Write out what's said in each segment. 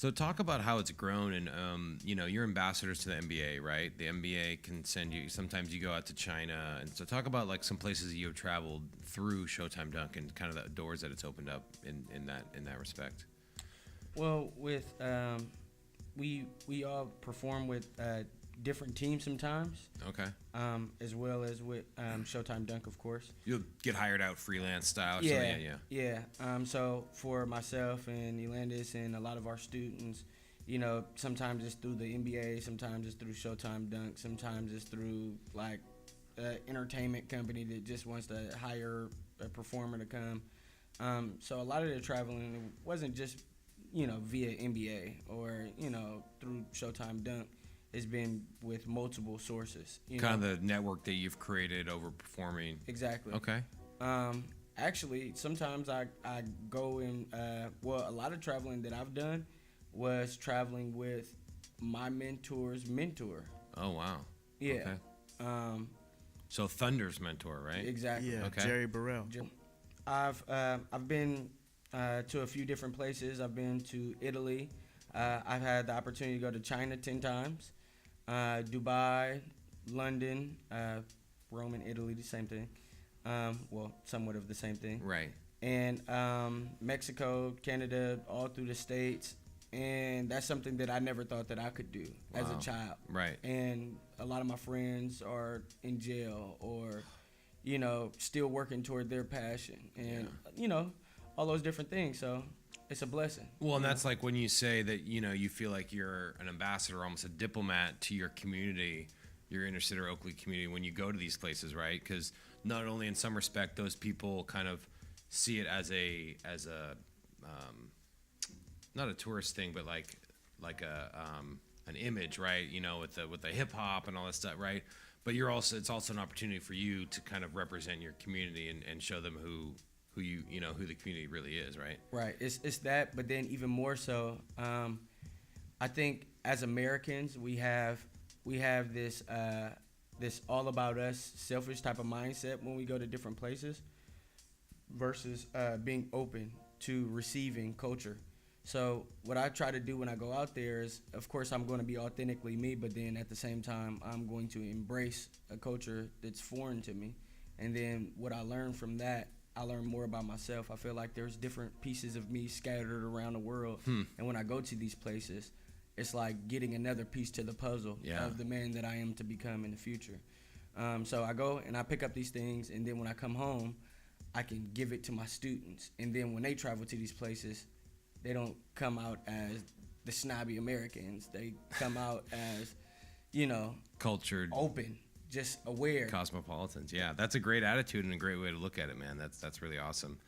So talk about how it's grown, and you're ambassadors to the NBA, right? The NBA can send you. Sometimes you go out to China, and so talk about like some places you have traveled through Showtime Dunk and kind of the doors that it's opened up in that respect. Well, with we all perform with different teams sometimes. Okay. As well as with Showtime Dunk, of course. You'll get hired out freelance style. Or Yeah, something. yeah. So for myself and Elandis and a lot of our students, sometimes it's through the NBA, sometimes it's through Showtime Dunk, sometimes it's through like an entertainment company that just wants to hire a performer to come. So a lot of the traveling wasn't just via NBA or through Showtime Dunk. It's been with multiple sources. Kind of the network that you've created over performing. Exactly. Okay. Actually, sometimes I go in. A lot of traveling that I've done was traveling with my mentor's mentor. Oh wow. Yeah. Okay. So Thunder's mentor, right? Exactly. Yeah. Okay. Jerry Burrell. I've been to a few different places. I've been to Italy. I've had the opportunity to go to China 10 times. Dubai, London, Rome, and Italy, the same thing. Somewhat of the same thing. Right. And Mexico, Canada, all through the States. And that's something that I never thought that I could do as a child. Right. And a lot of my friends are in jail or, still working toward their passion. And, all those different things. So it's a blessing. Well, and that's like when you say that, you feel like you're an ambassador, almost a diplomat to your community, your inner city or Oakley community when you go to these places, right? Because not only in some respect, those people kind of see it as a not a tourist thing, but like an image, right? With the hip hop and all that stuff, right? But it's also an opportunity for you to kind of represent your community and show them who who the community really is, right? Right. It's that, but then even more so, I think as Americans we have this this all about us, selfish type of mindset when we go to different places, versus being open to receiving culture. So what I try to do when I go out there is, of course, I'm going to be authentically me, but then at the same time, I'm going to embrace a culture that's foreign to me. And then what I learn from that, I learn more about myself. I feel like there's different pieces of me scattered around the world. And when I go to these places, it's like getting another piece to the puzzle of the man that I am to become in the future. So I go and I pick up these things, and then when I come home, I can give it to my students. And then when they travel to these places, they don't come out as the snobby Americans. They come out as, cultured, open, just aware. Cosmopolitans. Yeah, that's a great attitude and a great way to look at it, man. That's really awesome.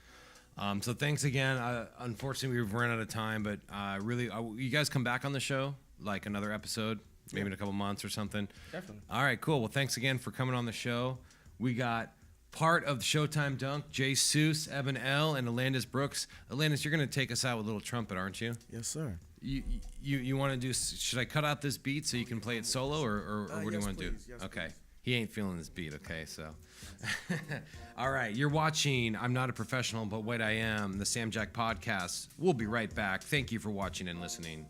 So thanks again. Unfortunately, we've run out of time, but you guys come back on the show, like another episode, maybe in a couple months or something. Definitely. All right, cool. Well, thanks again for coming on the show. We got part of the Showtime Dunk, Jesus, Eben L., and Elandis Brooks. Elandis, you're going to take us out with a little trumpet, aren't you? Yes, sir. You want to do? Should I cut out this beat so you can play it solo, or what do you want to do? Yes, okay. Please. He ain't feeling this beat, okay? So, all right. You're watching I'm Not a Professional, But Wait I Am, the Sam Jack Podcast. We'll be right back. Thank you for watching and listening.